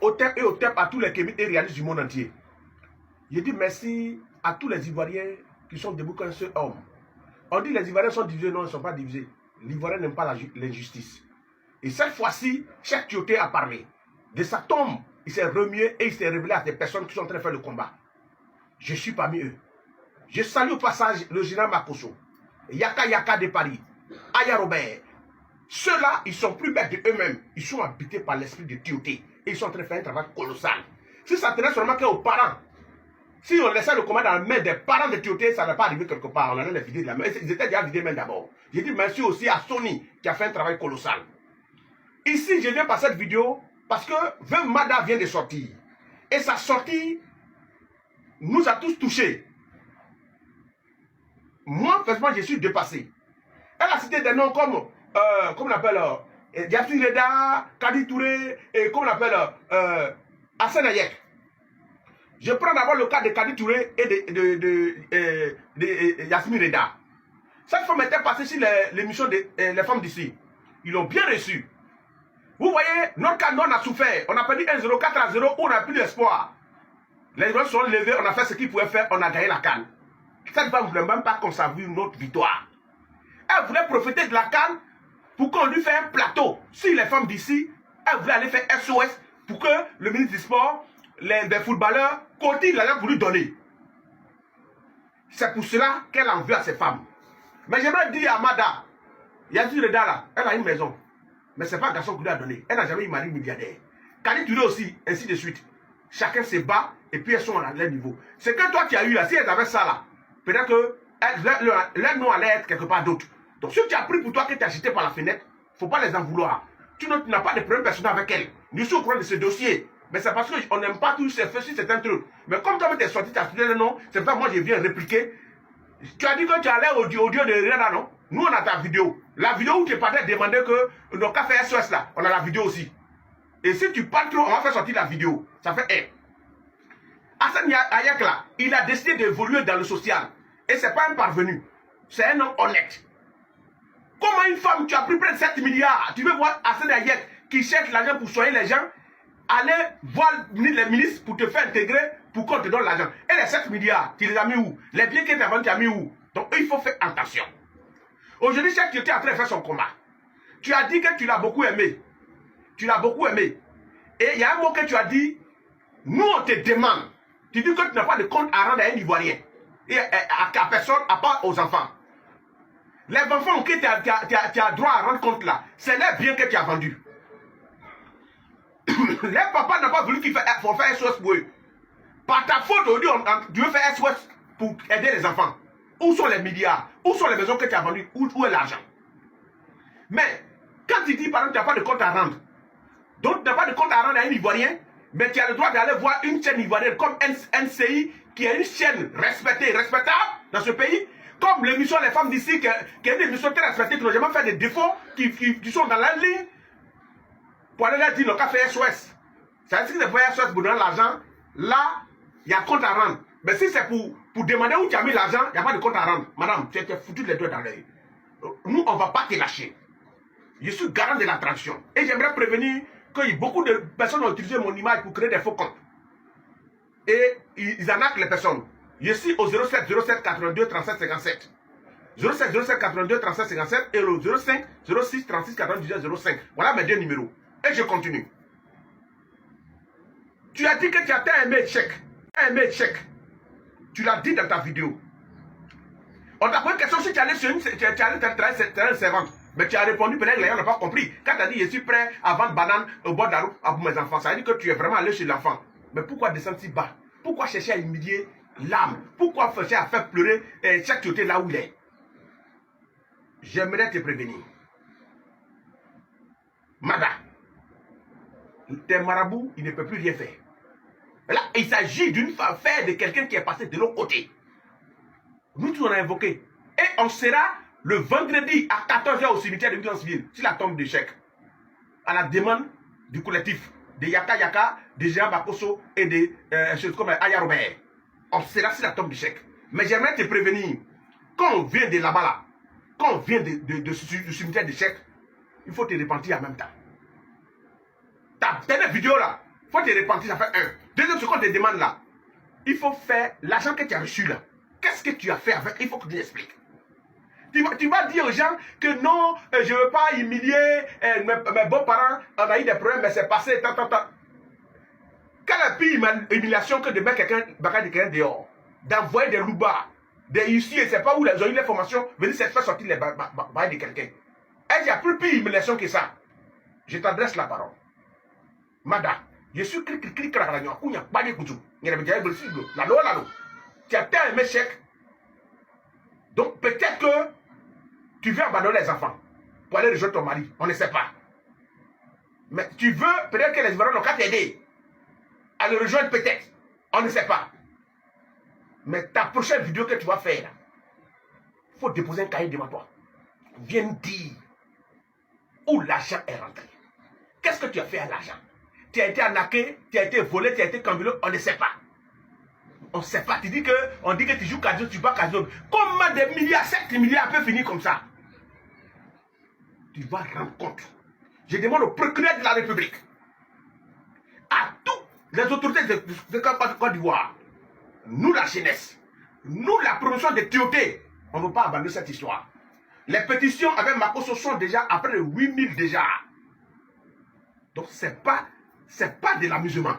OTEP et OTEP à tous les Kémites et réalistes du monde entier. Je dis merci à tous les Ivoiriens qui sont debout comme un seul homme. On dit les Ivoiriens sont divisés, non, ils ne sont pas divisés. L'Ivoirien n'aime pas l'injustice. Et cette fois-ci, Cheikh Tioté a parlé. De sa tombe, il s'est remué et il s'est révélé à des personnes qui sont en train de faire le combat. Je suis parmi eux. Je salue au passage le général Makosso, Yaka Yaka de Paris, Aya Robert. Ceux-là, ils sont plus bêtes d'eux-mêmes. Ils sont habités par l'esprit de Tioté. Et ils sont en train de faire un travail colossal. Si ça tenait seulement qu'aux parents, si on laissait le combat dans la main des parents de Tioté, ça n'allait pas arriver quelque part. On allait les vider de la main. Ils étaient déjà vidés même d'abord. J'ai dit merci aussi à Sony qui a fait un travail colossal. Ici, je viens par cette vidéo parce que Veuve Mada vient de sortir. Et sa sortie nous a tous touchés. Moi, personnellement, je suis dépassé. Elle a cité des noms comme, comment on appelle, Yassine Reda, Kadi Touré, et comment on appelle, Hassan Ayek. Je prends d'abord le cas de Kadi Touré et de Yassine Reda. Cette femme était passée sur l'émission des femmes d'ici. Ils l'ont bien reçu. Vous voyez, notre cas, nous, on a souffert. On a perdu 1-0, 4-0, on n'a plus d'espoir. Les joueurs sont levés, on a fait ce qu'ils pouvaient faire, on a gagné la CAN. Cette femme ne voulait même pas qu'on s'avoue notre victoire. Elle voulait profiter de la CAN pour qu'on lui fasse un plateau. Si les femmes d'ici, elle voulait aller faire SOS pour que le ministre du Sport, les footballeurs, continue l'argent pour lui donner. C'est pour cela qu'elle en veut à ses femmes. Mais j'aimerais dire à Mada, Yassine Reda là, elle a une maison. Mais ce n'est pas un garçon qui lui a donné. Elle n'a jamais eu mari milliardaire. Kadi Touré aussi, ainsi de suite. Chacun se bat et puis elles sont à leur niveau. C'est que toi tu as eu là, si elles avaient ça là, peut-être que leur nom allait être quelque part d'autre. Donc si tu as pris pour toi que tu as jeté par la fenêtre, il ne faut pas les en vouloir. Tu n'as pas de problème personnel avec elles. Je suis au courant de ce dossier. Mais c'est parce qu'on n'aime pas tout ces faits sur certains trucs. Mais comme toi tu es sorti, tu as cité le nom, c'est pour ça que moi je viens répliquer. Tu as dit que tu allais au audio de Reda, non? Nous on a ta vidéo. La vidéo où tu es parti demander que nos cafés SOS là, on a la vidéo aussi. Et si tu parles trop, on va faire sortir la vidéo. Ça fait Hassan Ayek là, il a décidé d'évoluer dans le social. Et ce n'est pas un parvenu. C'est un homme honnête. Comment une femme, tu as pris près de 7 milliards, tu veux voir Hassan Ayek qui cherche l'argent pour soigner les gens, aller voir les ministres pour te faire intégrer pour qu'on te donne l'argent. Et les 7 milliards, tu les as mis où? Les biens que tu as vendus, tu as mis où? Donc il faut faire attention. Aujourd'hui, Cheikh Tioté est en train de faire son combat. Tu as dit que tu l'as beaucoup aimé. Tu l'as beaucoup aimé. Et il y a un mot que tu as dit, nous on te demande. Tu dis que tu n'as pas de compte à rendre à un Ivoirien. Et à personne, à part aux enfants. Les enfants que tu as droit à rendre compte là, c'est les biens que tu as vendus. Les papas n'ont pas voulu qu'ils fassent SOS pour eux. Par ta faute, aujourd'hui, tu veux faire SOS pour aider les enfants. Où sont les milliards? Où sont les maisons que tu as vendues? Où est l'argent? Mais, quand tu dis par exemple tu n'as pas de compte à rendre, donc tu n'as pas de compte à rendre à un Ivoirien, mais tu as le droit d'aller voir une chaîne ivoirienne comme NCI, qui est une chaîne respectée, respectable dans ce pays, comme l'émission Les Femmes d'ici, qui est une émission très respectée, qui n'ont jamais fait des défauts, qui sont dans la ligne, pour aller leur dire, le café SOS. Ça veut dire que c'est pour SOS pour donner l'argent, là, il y a compte à rendre. Mais si c'est pour demander où tu as mis l'argent, il n'y a pas de compte à rendre. Madame, tu étais foutu les doigts dans l'œil. Nous, on ne va pas te lâcher. Je suis garant de la tradition. Et j'aimerais prévenir que beaucoup de personnes ont utilisé mon image pour créer des faux comptes. Et ils arnaquent les personnes. Je suis au 07 07 82 37 57. 07 07 82 37 57 et le 05 06 36 99 05. Voilà mes deux numéros. Et je continue. Tu as dit que tu as aimé Cheikh. Tu as aimé Cheikh. Tu l'as dit dans ta vidéo. On t'a posé une question si tu allais sur une servante. Mais tu as répondu, peut-être que les gens n'ont pas compris. Quand tu as dit, je suis prêt à vendre banane au bord de la route pour mes enfants, ça veut dire que tu es vraiment allé chez l'enfant. Mais pourquoi descendre si bas? Pourquoi chercher à humilier l'âme? Pourquoi chercher à faire pleurer Cheikh Tioté là où il est? J'aimerais te prévenir. Mada, tes marabouts, il ne peut plus rien faire. Là, il s'agit d'une affaire de quelqu'un qui est passé de l'autre côté. Nous, tous, on a invoqué. Et on sera le vendredi à 14 h au cimetière de Midansville, sur la tombe de Cheikh, à la demande du collectif de Yaka Yaka, de Jean Bakosso et de choses comme Aya Robert. On sera sur la tombe de Cheikh. Mais j'aimerais te prévenir, quand on vient de là-bas, là, quand on vient du cimetière de Cheikh, il faut te repentir en même temps. Ta dernière vidéo là, faut te repentir, ça fait un. Deuxième, ce qu'on te demande là, il faut faire l'argent que tu as reçu là. Qu'est-ce que tu as fait avec? Il faut que tu l'expliques. Tu vas dire aux gens que non, je ne veux pas humilier mes beaux-parents, on a eu des problèmes, mais c'est passé, tant. Quelle est la pire humiliation que de mettre quelqu'un dehors, d'envoyer des loupas, des huissiers, je ne sais pas où ils ont eu les formations, venir se faire sortir les bails de quelqu'un. Est-ce qu'il y a plus pire humiliation que ça? Je t'adresse la parole. Mada, je suis clic, tu as tel un échec. Donc peut-être que tu veux abandonner les enfants pour aller rejoindre ton mari. On ne sait pas. Mais tu veux, peut-être que les enfants n'ont qu'à t'aider à le rejoindre peut-être. On ne sait pas. Mais ta prochaine vidéo que tu vas faire, il faut déposer un cahier devant toi. Viens dire où l'argent est rentré. Qu'est-ce que tu as fait à l'argent? Tu as été arnaqué, tu as été volé, tu as été cambriolé, on ne sait pas. On ne sait pas. On dit que tu joues casino, tu vas casino. Comment des milliards, 7 milliards peuvent finir comme ça? Tu vas rendre compte. Je demande au procureur de la République, à toutes les autorités de Côte d'Ivoire, nous la jeunesse, nous la promotion de TOT, on ne veut pas abandonner cette histoire. Les pétitions avec Makosso sont déjà après les 8000 déjà. Donc ce n'est pas de l'amusement.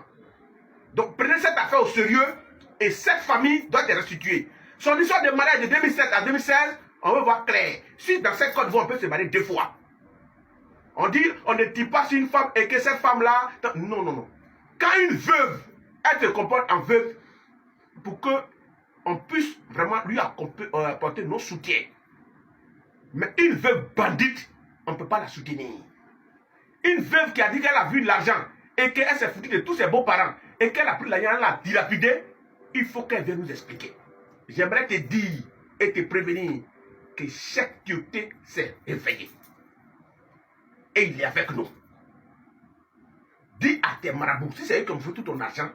Donc prenez cette affaire au sérieux et cette famille doit être restituée. Son histoire de mariage de 2007 à 2016, on veut voir clair. Si dans cette Côte d'Ivoire on peut se marier 2 fois. On dit, on ne dit pas sur une femme et que cette femme-là... Non. Quand une veuve, elle se comporte en veuve pour qu'on puisse vraiment lui apporter nos soutiens. Mais une veuve bandite, on ne peut pas la soutenir. Une veuve qui a dit qu'elle a vu de l'argent et qu'elle s'est foutue de tous ses beaux-parents et qu'elle a pris l'argent, elle l'a dilapidé, il faut qu'elle vienne nous expliquer. J'aimerais te dire et te prévenir que chaque dureté s'est éveillée. Et il est avec nous. Dis à tes marabouts, si c'est eux qui ont fait tout ton argent,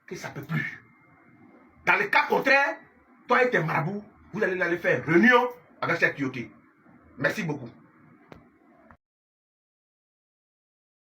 que ça ne peut plus. Dans le cas contraire, toi et tes marabouts, vous allez aller faire réunion avec cette dureté. Merci beaucoup.